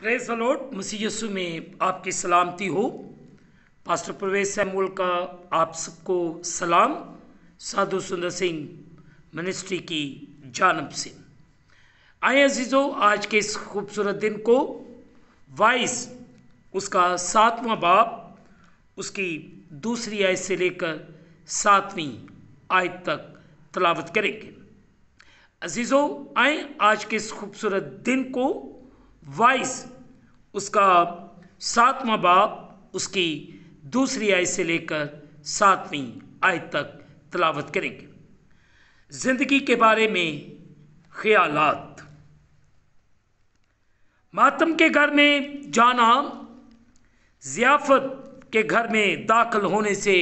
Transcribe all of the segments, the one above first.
Praise the Lord. मसीह यीशु में आपकी सलामती हो। पास्टर प्रवेश सैमुअल का आप सबको सलाम साधु सुंदर सिंह मिनिस्ट्री की जानब से। आए अजीज़ों, आज के इस खूबसूरत दिन को वाइस उसका 7वां बाब उसकी दूसरी आयत से लेकर 7वीं आयत तक तलावत करेंगे। अजीज़ों, आए आज के इस खूबसूरत दिन को वाइस उसका 7वां बाब उसकी दूसरी आयत से लेकर 7वीं आयत तक तलावत करेंगे। जिंदगी के बारे में ख्यालात। मातम के घर में जाना ज़ियाफ़त के घर में दाखिल होने से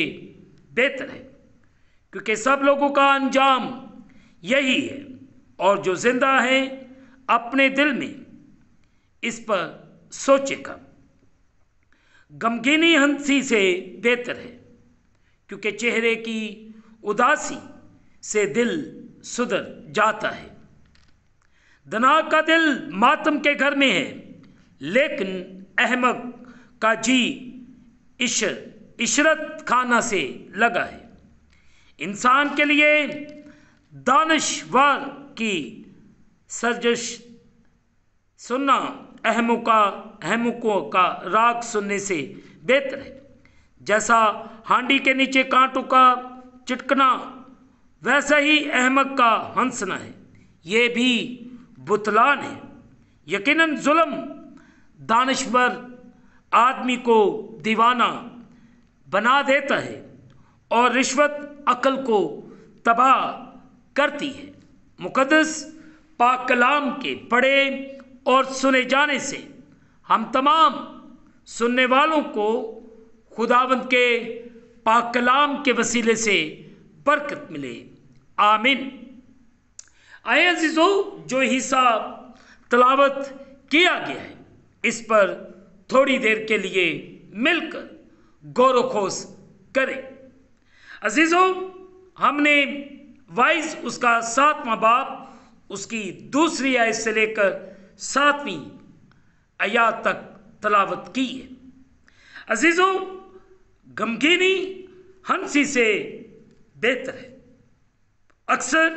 बेहतर है, क्योंकि सब लोगों का अंजाम यही है और जो जिंदा है अपने दिल में इस पर सोचेगा। गमगीनी हंसी से बेहतर है, क्योंकि चेहरे की उदासी से दिल सुधर जाता है। दना का दिल मातम के घर में है, लेकिन अहमक का जी इशरत खाना से लगा है। इंसान के लिए दानश्वर की सर्जश सुनना अहमुकों का राग सुनने से बेहतर है। जैसा हांडी के नीचे कांटों का चिटकना, वैसा ही अहमक का हंसना है। ये भी बुतलान है। यकीनन जुल्म दानश्वर आदमी को दीवाना बना देता है और रिश्वत अक्ल को तबाह करती है। मुकद्दस पाक कलाम के पढ़े और सुने जाने से हम तमाम सुनने वालों को खुदावंद के पाक कलाम के वसीले से बरकत मिले। आमीन। आए अजीज़ों, जो हिस्सा तलावत किया गया है इस पर थोड़ी देर के लिए मिलकर गौर खोज करें। अजीज़ों, हमने वाइस उसका 7वां बाब उसकी दूसरी आयत से लेकर 7वीं आयत तक तलावत की है। अजीज़ों, गमगीनी हंसी से बेहतर है। अक्सर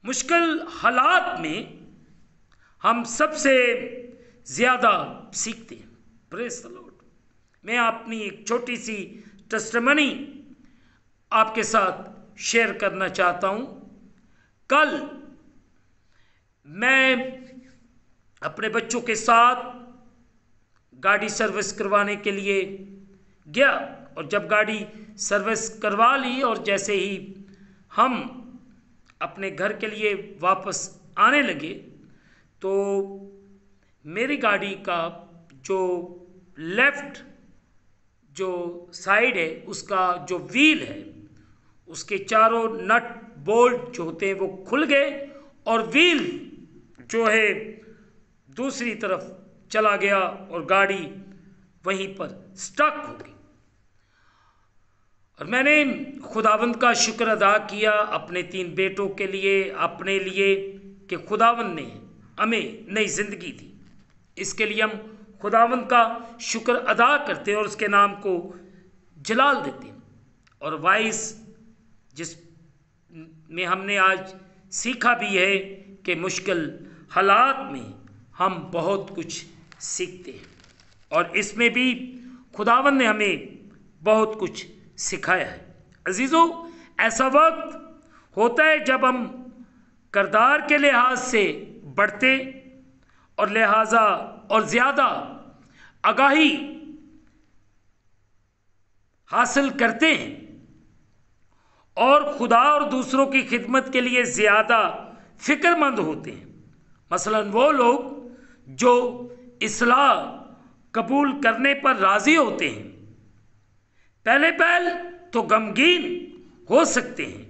मुश्किल हालात में हम सबसे ज़्यादा सीखते हैं। Praise the Lord. मैं अपनी एक छोटी सी टेस्टिमनी आपके साथ शेयर करना चाहता हूँ। कल मैं अपने बच्चों के साथ गाड़ी सर्विस करवाने के लिए गया, और जब गाड़ी सर्विस करवा ली और जैसे ही हम अपने घर के लिए वापस आने लगे, तो मेरी गाड़ी का जो लेफ़्ट जो साइड है उसका जो व्हील है उसके चारों नट बोल्ट जो होते हैं वो खुल गए और व्हील जो है दूसरी तरफ चला गया और गाड़ी वहीं पर स्टक हो गई। और मैंने खुदावंद का शुक्र अदा किया अपने 3 बेटों के लिए, अपने लिए, कि खुदावंद ने हमें नई ज़िंदगी दी। इसके लिए हम खुदावंद का शुक्र अदा करते हैं और उसके नाम को जलाल देते हैं। और वाइस जिस में हमने आज सीखा भी है कि मुश्किल हालात में हम बहुत कुछ सीखते हैं, और इसमें भी खुदावंद ने हमें बहुत कुछ सिखाया है। अजीज़ों, ऐसा वक्त होता है जब हम किरदार के लिहाज से बढ़ते और लिहाजा और ज़्यादा आगाही हासिल करते हैं और खुदा और दूसरों की खिदमत के लिए ज़्यादा फ़िक्रमंद होते हैं। मसलन वो लोग जो इस्लाह कबूल करने पर राज़ी होते हैं, पहले तो गमगीन हो सकते हैं,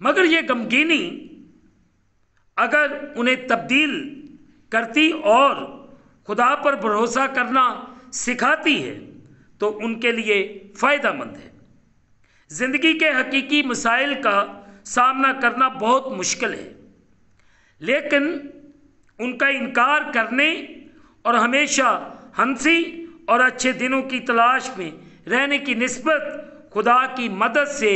मगर ये गमगीनी अगर उन्हें तब्दील करती और खुदा पर भरोसा करना सिखाती है तो उनके लिए फ़ायदेमंद है। ज़िंदगी के हकीकी मसाइल का सामना करना बहुत मुश्किल है, लेकिन उनका इनकार करने और हमेशा हंसी और अच्छे दिनों की तलाश में रहने की निस्बत खुदा की मदद से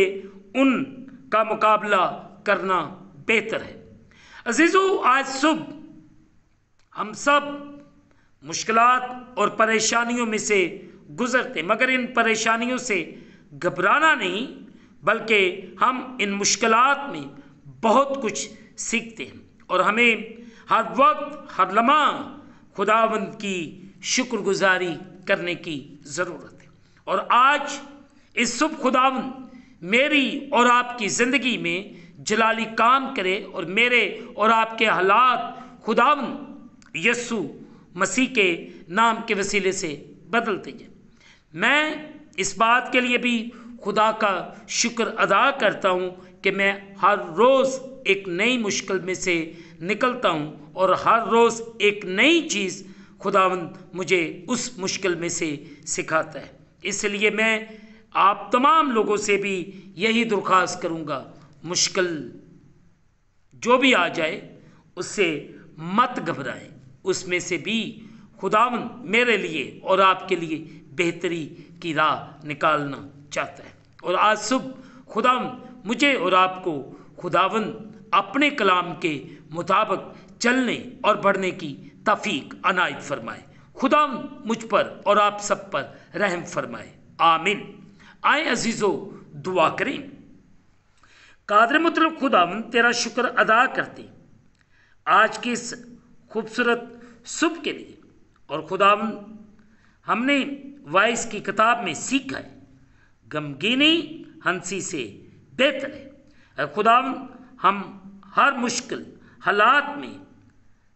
उनका मुकाबला करना बेहतर है। अजीजों, आज सुबह हम सब मुश्किलात और परेशानियों में से गुजरते, मगर इन परेशानियों से घबराना नहीं, बल्कि हम इन मुश्किलात में बहुत कुछ सीखते हैं और हमें हर वक्त हर लम्हा खुदावंद की शुक्रगुजारी करने की ज़रूरत है। और आज इस सुबह खुदावंद मेरी और आपकी ज़िंदगी में जलाली काम करे और मेरे और आपके हालात खुदावंद यीशु मसीह के नाम के वसीले से बदलते जाए। मैं इस बात के लिए भी खुदा का शुक्र अदा करता हूँ कि मैं हर रोज़ एक नई मुश्किल में से निकलता हूँ और हर रोज़ एक नई चीज़ खुदावंद मुझे उस मुश्किल में से सिखाता है। इसलिए मैं आप तमाम लोगों से भी यही दरख्वास्त करूँगा, मुश्किल जो भी आ जाए उससे मत घबराएं, उसमें से भी खुदावंद मेरे लिए और आपके लिए बेहतरी की राह निकालना चाहता है। और आज सुबह खुदावंद मुझे और आपको खुदावंद अपने कलाम के मुताबिक चलने और बढ़ने की तौफीक अनायत फरमाए। खुदावंद मुझ पर और आप सब पर रहम फरमाए, आमीन। आए अजीज़ों, दुआ करें। कादर मुतलब खुदावंद तेरा शुक्र अदा करते आज की इस खूबसूरत सुबह के लिए। और खुदावंद हमने वाइस की किताब में सीखा है, गमगीनी हंसी से बेहतर है। खुदावंद हम हर मुश्किल हालात में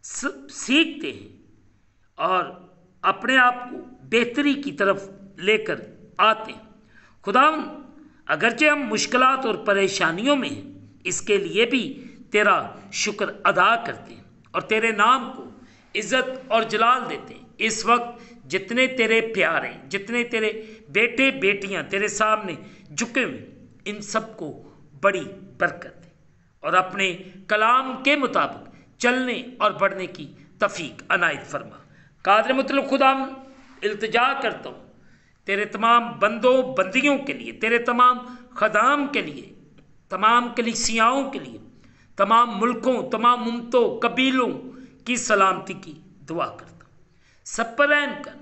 सीखते हैं और अपने आप को बेहतरी की तरफ लेकर आते हैं। खुदावंद अगरचे हम मुश्किलात और परेशानियों में हैं, इसके लिए भी तेरा शुक्र अदा करते हैं और तेरे नाम को इज़्ज़त और जलाल देते हैं। इस वक्त जितने तेरे प्यारे, जितने तेरे बेटे बेटियां तेरे सामने झुके हुए, इन सबको बड़ी बरकत है और अपने कलाम के मुताबिक चलने और बढ़ने की तौफीक अनायत फरमा। कादर मुतलब खुदा इल्तिजा करता हूँ तेरे तमाम बंदों बंदियों के लिए, तेरे तमाम खदाम के लिए, तमाम कलीसियाओं के लिए, तमाम मुल्कों, तमाम उम्मतों, कबीलों की सलामती की दुआ करता हूँ। सब पर रहम कर,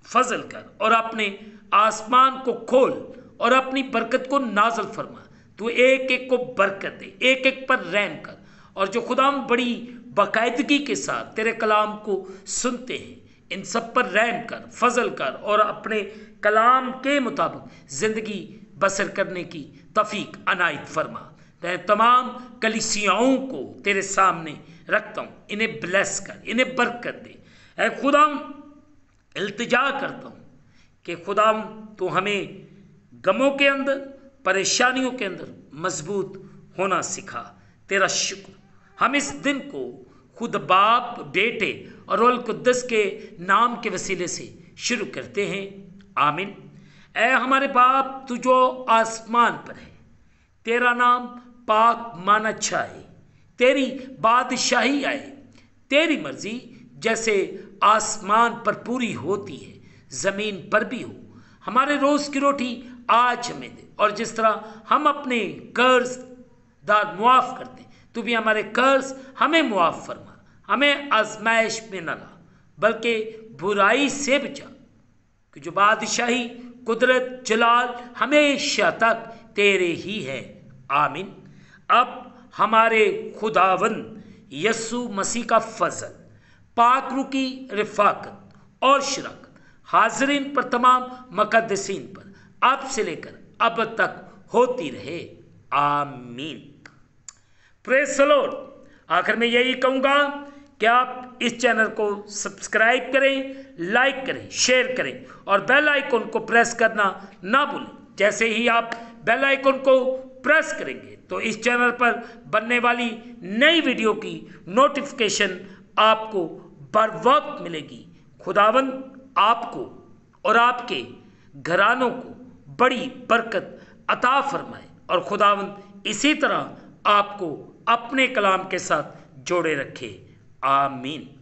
फजल कर और अपने आसमान को खोल और अपनी बरकत को नाजल फरमा। तू एक एक को बरकत दे, एक एक पर रहम कर। और जो खुदा बड़ी बाकायदगी के साथ तेरे कलाम को सुनते हैं, इन सब पर रहम कर, फजल कर और अपने कलाम के मुताबिक ज़िंदगी बसर करने की तौफीक अनायत फरमा। मैं तमाम कलीसियाओं को तेरे सामने रखता हूँ, इन्हें ब्लेस कर, इन्हें बरकत दे। ऐ खुदा इल्तिजा करता हूँ कि खुदा तो हमें गमों के अंदर, परेशानियों के अंदर मजबूत होना सिखा। तेरा शुक्र। हम इस दिन को खुद बाप, बेटे और रूह कुद्दस के नाम के वसीले से शुरू करते हैं, आमीन। ऐ हमारे बाप, तू जो आसमान पर है, तेरा नाम पाक माना जाए, तेरी बादशाही आए, तेरी मर्जी जैसे आसमान पर पूरी होती है ज़मीन पर भी हो। हमारे रोज़ की रोटी आज हमें दे और जिस तरह हम अपने कर्जदार मुआफ़ करते, तू भी हमारे कर्ज हमें मुआफ़ फरमा। हमें आजमाइश में न ला, बल्कि बुराई से बचा, कि जो बादशाही, कुदरत, जलाल हमेशा तक तेरे ही है, आमीन। अब हमारे खुदावंद यस्सु मसीह का फजल, पाक रूह की रिफाकत और शराकत हाज़रीन पर, तमाम मुक़द्दसीन पर अब से लेकर अब तक होती रहे, आमीन। Praise the Lord. आखिर में यही कहूँगा कि आप इस चैनल को सब्सक्राइब करें, लाइक करें, शेयर करें और बेल आइकन को प्रेस करना ना भूलें। जैसे ही आप बेल आइकन को प्रेस करेंगे तो इस चैनल पर बनने वाली नई वीडियो की नोटिफिकेशन आपको बर वक्त मिलेगी। खुदावंद आपको और आपके घरानों को बड़ी बरकत अता फरमाए और खुदावंद इसी तरह आपको अपने कलाम के साथ जोड़े रखे, आमीन।